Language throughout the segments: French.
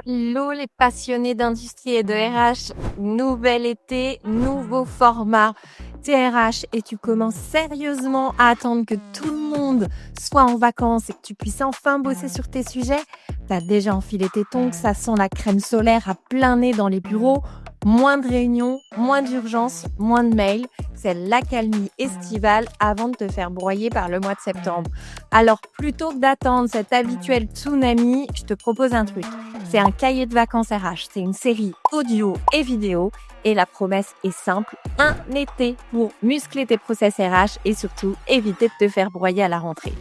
Hello les passionnés d'industrie et de RH, nouvel été, nouveau format TRH et tu commences sérieusement à attendre que tout le monde soit en vacances et que tu puisses enfin bosser sur tes sujets. T'as déjà enfilé tes tongs, ça sent la crème solaire à plein nez dans les bureaux, moins de réunions, moins d'urgences, moins de mails. C'est l'accalmie estivale avant de te faire broyer par le mois de septembre. Alors plutôt que d'attendre cet habituel tsunami, je te propose un truc. C'est un cahier de vacances RH. C'est une série audio et vidéo. Et la promesse est simple. Un été pour muscler tes process RH et surtout éviter de te faire broyer à la rentrée.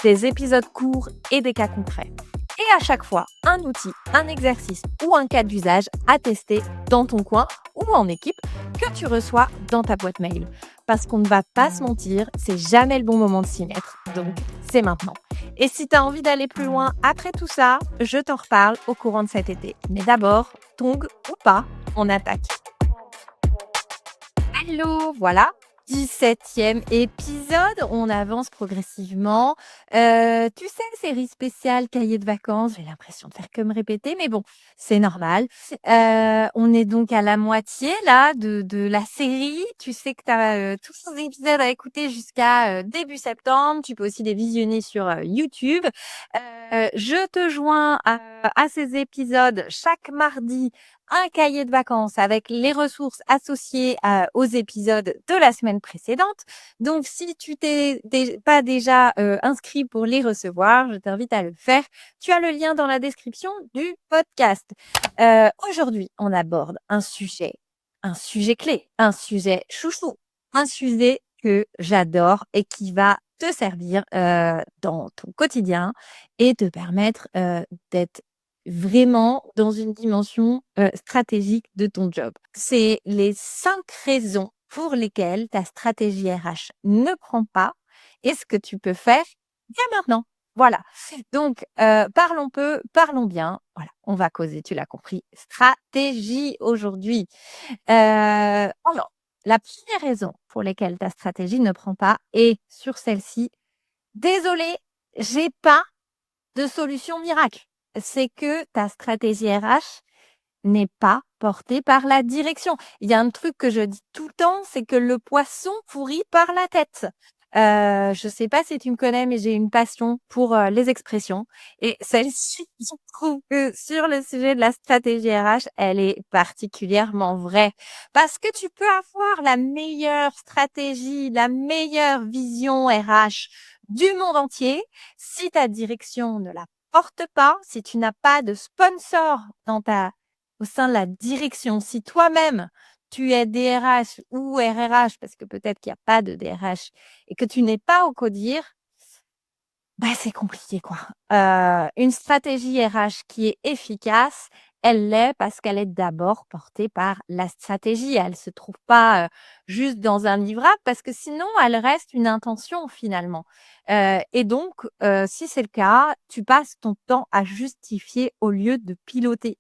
Des épisodes courts et des cas concrets. Et à chaque fois, un outil, un exercice ou un cas d'usage à tester dans ton coin ou en équipe que tu reçois dans ta boîte mail. Parce qu'on ne va pas se mentir, c'est jamais le bon moment de s'y mettre. Donc, c'est maintenant. Et si tu as envie d'aller plus loin après tout ça, je t'en reparle au courant de cet été. Mais d'abord, tongs ou pas, on attaque. Hello, voilà, 17e épisode, on avance progressivement. Tu sais, série spéciale, cahier de vacances, j'ai l'impression de faire que me répéter, mais bon, c'est normal. On est donc à la moitié là de la série. Tu sais que tu as tous ces épisodes à écouter jusqu'à début septembre. Tu peux aussi les visionner sur YouTube. Je te joins à ces épisodes chaque mardi un cahier de vacances avec les ressources associées aux épisodes de la semaine précédente. Donc, si tu t'es pas déjà inscrit pour les recevoir, je t'invite à le faire. Tu as le lien dans la description du podcast. Aujourd'hui, on aborde un sujet clé, un sujet chouchou, un sujet que j'adore et qui va te servir dans ton quotidien et te permettre d'être vraiment dans une dimension stratégique de ton job. C'est les 5 raisons pour lesquelles ta stratégie RH ne prend pas et ce que tu peux faire dès maintenant. Voilà. Donc, parlons peu, parlons bien. Voilà, on va causer, tu l'as compris, stratégie aujourd'hui. Alors, la première raison pour laquelle ta stratégie ne prend pas est sur celle-ci. Désolée, j'ai pas de solution miracle. C'est que ta stratégie RH n'est pas portée par la direction. Il y a un truc que je dis tout le temps, c'est que le poisson pourrit par la tête. Je sais pas si tu me connais, mais j'ai une passion pour les expressions. Et celle-ci, je trouve que sur le sujet de la stratégie RH, elle est particulièrement vraie. Parce que tu peux avoir la meilleure stratégie, la meilleure vision RH du monde entier. Si ta direction ne la porte pas, si tu n'as pas de sponsor au sein de la direction, si toi-même tu es DRH ou RRH, parce que peut-être qu'il n'y a pas de DRH et que tu n'es pas au CODIR, bah, c'est compliqué, quoi. Une stratégie RH qui est efficace, elle l'est parce qu'elle est d'abord portée par la stratégie. Elle se trouve pas juste dans un livrable parce que sinon, elle reste une intention finalement. Et donc, si c'est le cas, tu passes ton temps à justifier au lieu de piloter.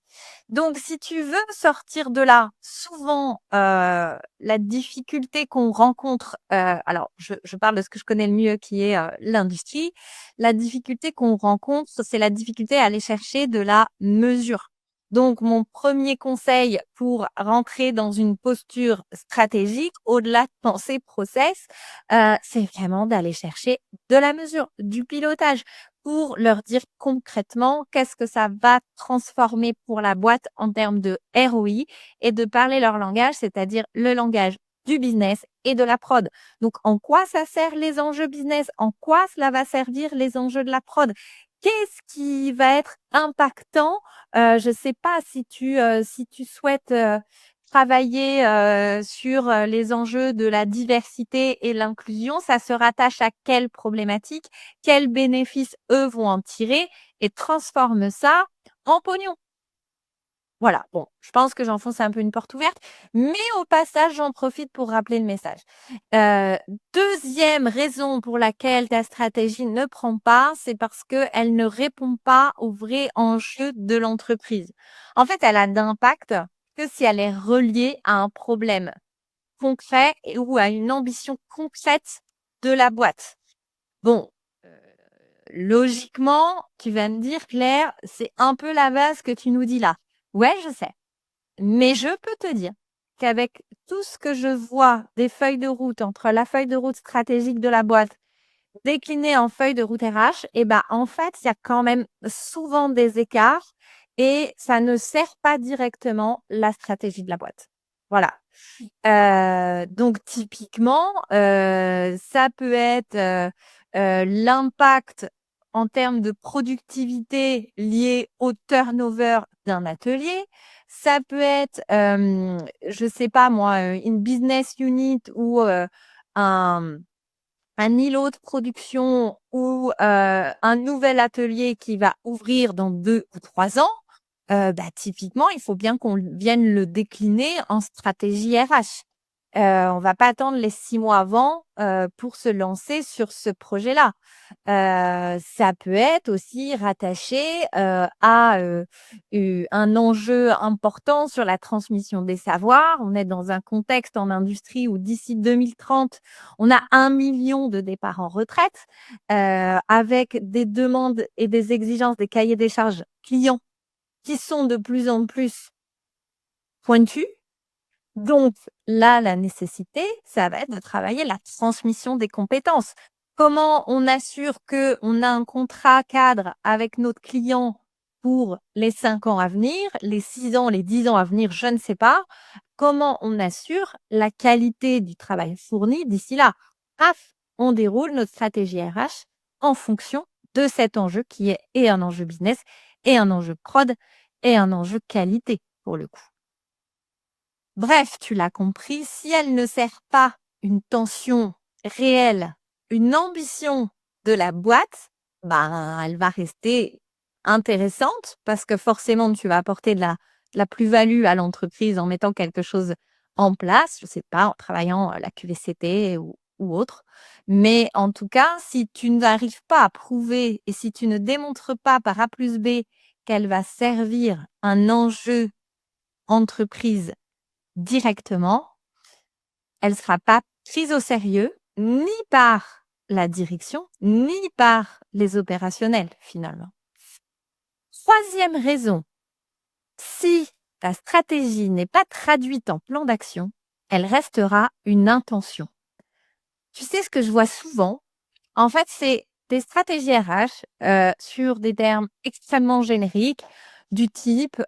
Donc, si tu veux sortir de là, souvent, la difficulté qu'on rencontre, alors je parle de ce que je connais le mieux qui est l'industrie. La difficulté qu'on rencontre, c'est la difficulté à aller chercher de la mesure. Donc, mon premier conseil pour rentrer dans une posture stratégique, au-delà de penser process, c'est vraiment d'aller chercher de la mesure, du pilotage, pour leur dire concrètement qu'est-ce que ça va transformer pour la boîte en termes de ROI et de parler leur langage, c'est-à-dire le langage du business et de la prod. Donc, en quoi ça sert les enjeux business? En quoi cela va servir les enjeux de la prod? Qu'est-ce qui va être impactant? Je sais pas si tu souhaites travailler sur les enjeux de la diversité et l'inclusion, ça se rattache à quelle problématique? Quels bénéfices eux vont en tirer? Et transforme ça en pognon. Voilà, bon, je pense que j'enfonce un peu une porte ouverte, mais au passage, j'en profite pour rappeler le message. Heu, 2e raison pour laquelle ta stratégie ne prend pas, c'est parce qu'elle ne répond pas aux vrais enjeux de l'entreprise. En fait, elle a d'impact que si elle est reliée à un problème concret ou à une ambition concrète de la boîte. Bon, logiquement, tu vas me dire: «Claire, c'est un peu la base que tu nous dis là». Ouais, je sais, mais je peux te dire qu'avec tout ce que je vois des feuilles de route, entre la feuille de route stratégique de la boîte déclinée en feuille de route RH, et ben, en fait, il y a quand même souvent des écarts et ça ne sert pas directement la stratégie de la boîte. Voilà. Donc typiquement, ça peut être, l'impact en termes de productivité lié au turnover d'un atelier. Ça peut être, je sais pas moi, une business unit ou, un îlot de production ou, un nouvel atelier qui va ouvrir dans 2 ou 3 ans. Bah, typiquement, il faut bien qu'on vienne le décliner en stratégie RH. On va pas attendre les 6 mois avant, pour se lancer sur ce projet-là. Ça peut être aussi rattaché, à, un enjeu important sur la transmission des savoirs. On est dans un contexte en industrie où d'ici 2030, on a 1 million de départs en retraite, avec des demandes et des exigences, des cahiers des charges clients qui sont de plus en plus pointus. Donc là, la nécessité, ça va être de travailler la transmission des compétences. Comment on assure qu'on a un contrat cadre avec notre client pour les 5 ans à venir, les 6 ans, les 10 ans à venir, je ne sais pas. Comment on assure la qualité du travail fourni d'ici là? Paf, on déroule notre stratégie RH en fonction de cet enjeu qui est et un enjeu business et un enjeu prod et un enjeu qualité pour le coup. Bref, tu l'as compris, si elle ne sert pas une tension réelle, une ambition de la boîte, ben, elle va rester intéressante parce que forcément, tu vas apporter de la plus-value à l'entreprise en mettant quelque chose en place, je sais pas, en travaillant la QVCT ou autre. Mais en tout cas, si tu n'arrives pas à prouver et si tu ne démontres pas par A plus B qu'elle va servir un enjeu entreprise directement, elle ne sera pas prise au sérieux ni par la direction, ni par les opérationnels finalement. Troisième raison, si ta stratégie n'est pas traduite en plan d'action, elle restera une intention. Tu sais ce que je vois souvent? En fait, c'est des stratégies RH, sur des termes extrêmement génériques du type,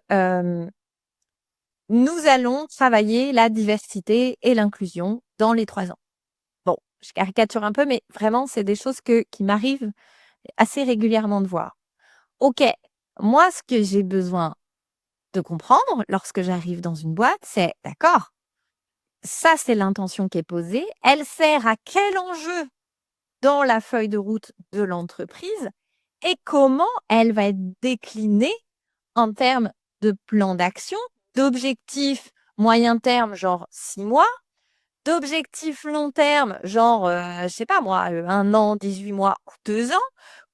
nous allons travailler la diversité et l'inclusion dans les 3 ans. Bon, je caricature un peu, mais vraiment, c'est des choses qui m'arrivent assez régulièrement de voir. OK, moi, ce que j'ai besoin de comprendre lorsque j'arrive dans une boîte, c'est d'accord, ça, c'est l'intention qui est posée. Elle sert à quel enjeu dans la feuille de route de l'entreprise et comment elle va être déclinée en termes de plan d'action, d'objectifs moyen terme, genre 6 mois, d'objectifs long terme, genre, je sais pas moi, 1 an, 18 mois ou 2 ans.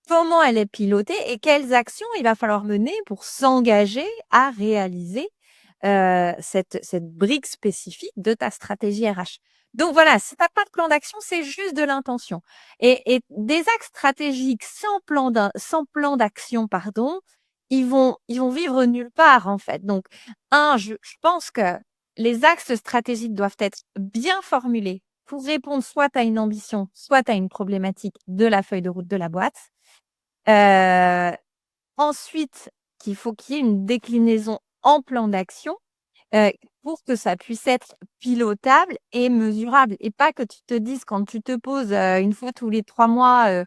Comment elle est pilotée et quelles actions il va falloir mener pour s'engager à réaliser, cette brique spécifique de ta stratégie RH. Donc voilà, si tu as pas de plan d'action, c'est juste de l'intention et des axes stratégiques sans plan d'action, pardon, ils vont vivre nulle part, en fait. Donc je pense que les axes stratégiques doivent être bien formulés pour répondre soit à une ambition, soit à une problématique de la feuille de route de la boîte. Heu, Ensuite, qu'il faut qu'il y ait une déclinaison en plan d'action, heu, pour que ça puisse être pilotable et mesurable et pas que tu te dises quand tu te poses, une fois tous les 3 mois,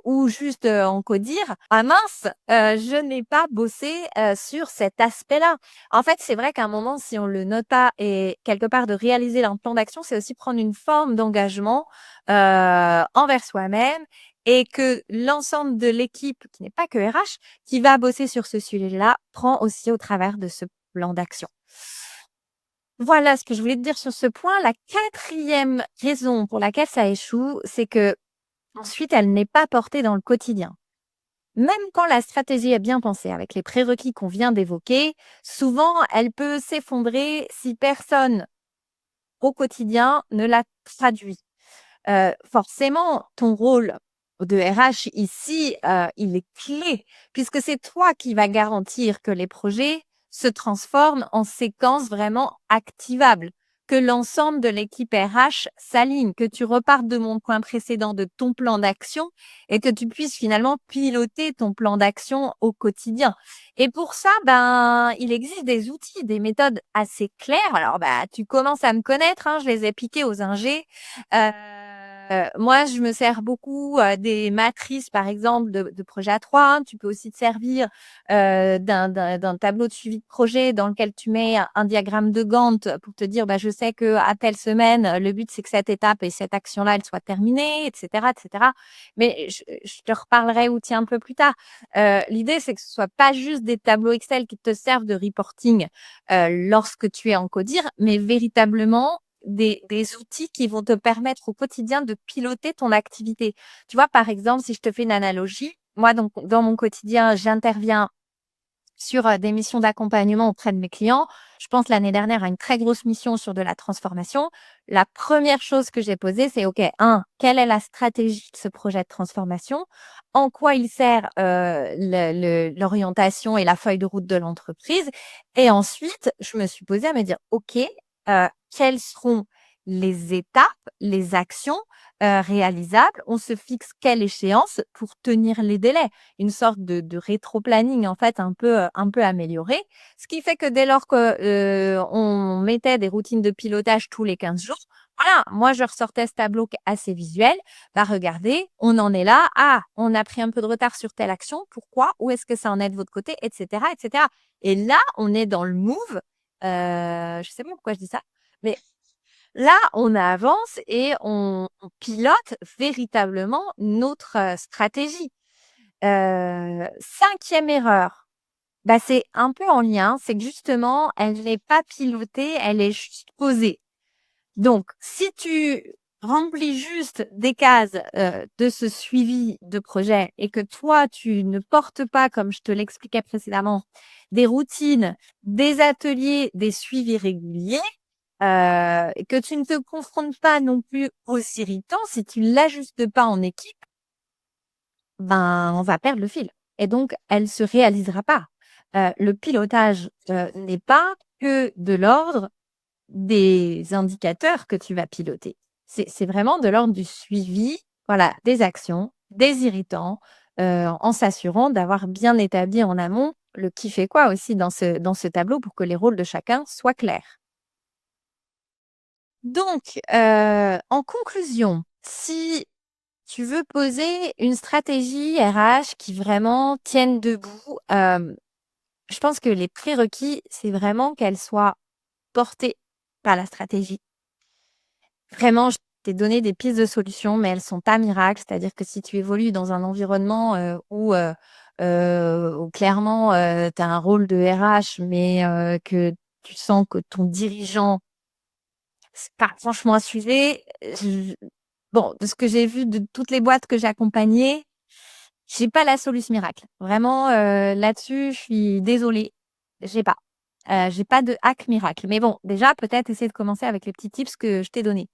ou juste, en codir: «Ah mince, je n'ai pas bossé, sur cet aspect-là». En fait, c'est vrai qu'à un moment, si on le note pas et quelque part de réaliser un plan d'action, c'est aussi prendre une forme d'engagement, envers soi-même et que l'ensemble de l'équipe, qui n'est pas que RH, qui va bosser sur ce sujet-là, prend aussi au travers de ce plan d'action. Voilà ce que je voulais te dire sur ce point. La quatrième raison pour laquelle ça échoue, c'est que ensuite elle n'est pas portée dans le quotidien. Même quand la stratégie est bien pensée, avec les prérequis qu'on vient d'évoquer, souvent elle peut s'effondrer si personne au quotidien ne la traduit. Forcément, ton rôle de RH ici, il est clé puisque c'est toi qui vas garantir que les projets se transforment en séquences vraiment activables, que l'ensemble de l'équipe RH s'aligne, que tu repartes de mon point précédent de ton plan d'action et que tu puisses finalement piloter ton plan d'action au quotidien. Et pour ça, ben, il existe des outils, des méthodes assez claires. Alors, bah, tu commences à me connaître, hein, je les ai piquées aux ingés. Moi, je me sers beaucoup, des matrices, par exemple, de projet à 3, hein. Tu peux aussi te servir, d'un tableau de suivi de projet dans lequel tu mets un diagramme de Gantt pour te dire: «Bah, je sais qu'à telle semaine, le but, c'est que cette étape et cette action-là, elle soit terminée» et cetera et cetera. Mais je te reparlerai outils un peu plus tard. L'idée, c'est que ce soit pas juste des tableaux Excel qui te servent de reporting, lorsque tu es en CODIR, mais véritablement des outils qui vont te permettre au quotidien de piloter ton activité. Tu vois, par exemple, si je te fais une analogie, moi, donc, dans mon quotidien, j'interviens sur des missions d'accompagnement auprès de mes clients. Je pense l'année dernière à une très grosse mission sur de la transformation. La première chose que j'ai posée, c'est OK, quelle est la stratégie de ce projet de transformation? En quoi il sert l'orientation et la feuille de route de l'entreprise? Et ensuite, je me suis posée à me dire, OK, quelles seront les étapes, les actions réalisables? On se fixe quelle échéance pour tenir les délais? Une sorte de rétro-planning en fait un peu amélioré. Ce qui fait que dès lors que, on mettait des routines de pilotage tous les 15 jours, voilà, moi je ressortais ce tableau qui est assez visuel. Bah, regardez, on en est là. Ah, on a pris un peu de retard sur telle action. Pourquoi? Où est-ce que ça en est de votre côté? Et cetera et cetera. Et là, on est dans le move, je sais pas pourquoi je dis ça, mais là, on avance et on pilote véritablement notre, stratégie. 5e erreur, bah, c'est un peu en lien, c'est que justement, elle n'est pas pilotée, elle est juste posée. Donc, si tu remplis juste des cases, de ce suivi de projet et que toi, tu ne portes pas, comme je te l'expliquais précédemment, des routines, des ateliers, des suivis réguliers, et que tu ne te confrontes pas non plus aux irritants, si tu l'ajustes pas en équipe, ben, on va perdre le fil et donc elle se réalisera pas. Le pilotage, n'est pas que de l'ordre des indicateurs que tu vas piloter. C'est vraiment de l'ordre du suivi, voilà, des actions, des irritants, en s'assurant d'avoir bien établi en amont le qui fait quoi aussi dans ce tableau pour que les rôles de chacun soient clairs. Donc, en conclusion, si tu veux poser une stratégie RH qui vraiment tienne debout, je pense que les prérequis, c'est vraiment qu'elle soit portée par la stratégie. Vraiment, je t'ai donné des pistes de solutions, mais elles sont pas miracles. C'est-à-dire que si tu évolues dans un environnement, où clairement, tu as un rôle de RH, mais que tu sens que ton dirigeant, c'est pas franchement un sujet, bon, de ce que j'ai vu de toutes les boîtes que j'ai accompagnées, j'ai pas la solution miracle. Vraiment, là-dessus, je suis désolée, j'ai pas. J'ai pas de hack miracle. Mais bon, déjà, peut-être essayer de commencer avec les petits tips que je t'ai donnés.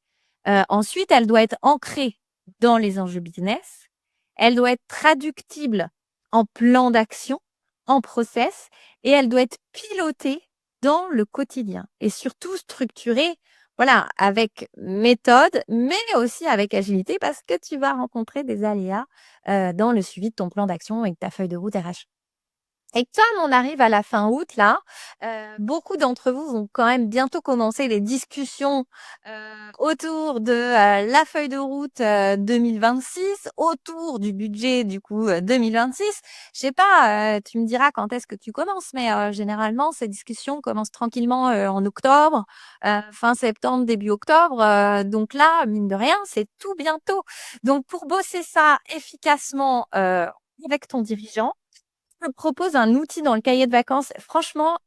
Ensuite, elle doit être ancrée dans les enjeux business. Elle doit être traductible en plan d'action, en process et elle doit être pilotée dans le quotidien et surtout structurée, voilà, avec méthode, mais aussi avec agilité parce que tu vas rencontrer des aléas, dans le suivi de ton plan d'action et de ta feuille de route RH. Et comme on arrive à la fin août là, beaucoup d'entre vous vont quand même bientôt commencer les discussions, autour de, la feuille de route, 2026, autour du budget du coup, 2026. Je sais pas, tu me diras quand est-ce que tu commences, mais, généralement ces discussions commencent tranquillement, en octobre, fin septembre, début octobre, donc là, mine de rien, c'est tout bientôt. Donc pour bosser ça efficacement, avec ton dirigeant, je te propose un outil dans le cahier de vacances. Franchement,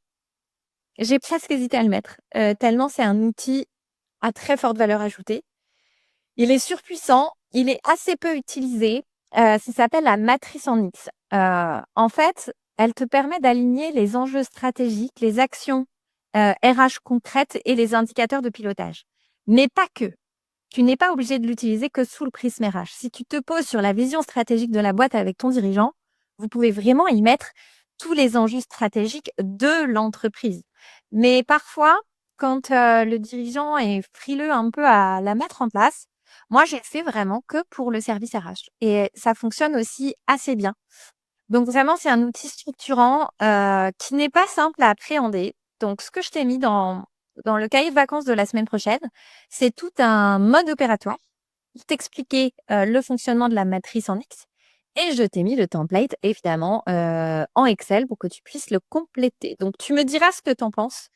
j'ai presque hésité à le mettre, tellement c'est un outil à très forte valeur ajoutée. Il est surpuissant, il est assez peu utilisé, ça s'appelle la matrice en X. En fait, elle te permet d'aligner les enjeux stratégiques, les actions, RH concrètes et les indicateurs de pilotage. Mais pas que. tu n'es pas obligé de l'utiliser que sous le prisme RH. Si tu te poses sur la vision stratégique de la boîte avec ton dirigeant, vous pouvez vraiment y mettre tous les enjeux stratégiques de l'entreprise. Mais parfois, quand le dirigeant est frileux un peu à la mettre en place, moi, j'ai fait vraiment que pour le service RH et ça fonctionne aussi assez bien. Donc vraiment, c'est un outil structurant, qui n'est pas simple à appréhender. Donc ce que je t'ai mis dans le cahier de vacances de la semaine prochaine, c'est tout un mode opératoire pour t'expliquer, le fonctionnement de la matrice en X et je t'ai mis le template évidemment, en Excel pour que tu puisses le compléter. Donc tu me diras ce que tu en penses.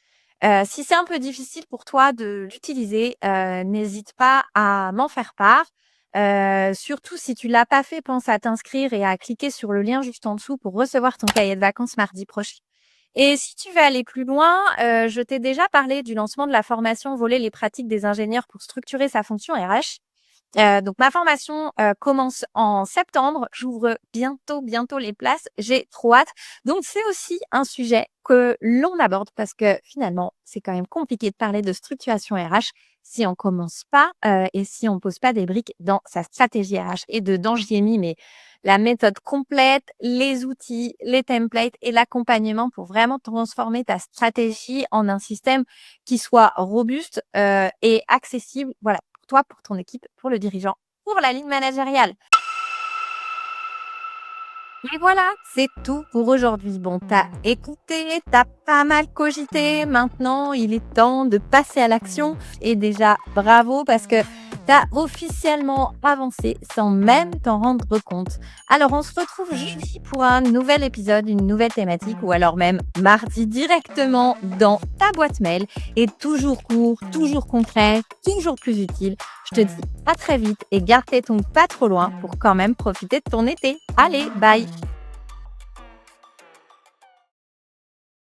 Si c'est un peu difficile pour toi de l'utiliser, n'hésite pas à m'en faire part. Surtout si tu l'as pas fait, pense à t'inscrire et à cliquer sur le lien juste en dessous pour recevoir ton cahier de vacances mardi prochain. Et si tu veux aller plus loin, je t'ai déjà parlé du lancement de la formation Voler les pratiques des ingénieurs pour structurer sa fonction RH. Donc ma formation, commence en septembre. J'ouvre bientôt les places. J'ai trop hâte. Donc c'est aussi un sujet que l'on aborde parce que finalement, c'est quand même compliqué de parler de structuration RH si on commence pas, et si on pose pas des briques dans sa stratégie RH. Et dedans, j'y ai mis mais la méthode complète, les outils, les templates et l'accompagnement pour vraiment transformer ta stratégie en un système qui soit robuste, et accessible. Voilà, pour toi, pour ton équipe, pour le dirigeant, pour la ligne managériale. Et voilà, c'est tout pour aujourd'hui. Bon, t'as écouté, t'as pas mal cogité. Maintenant, il est temps de passer à l'action. Et déjà, bravo parce que t'as officiellement avancé sans même t'en rendre compte. Alors, on se retrouve jeudi pour un nouvel épisode, une nouvelle thématique ou alors même mardi directement dans ta boîte mail. Et toujours court, toujours concret, toujours plus utile. Je te dis à très vite et garde tes tongs pas trop loin pour quand même profiter de ton été. Allez, bye!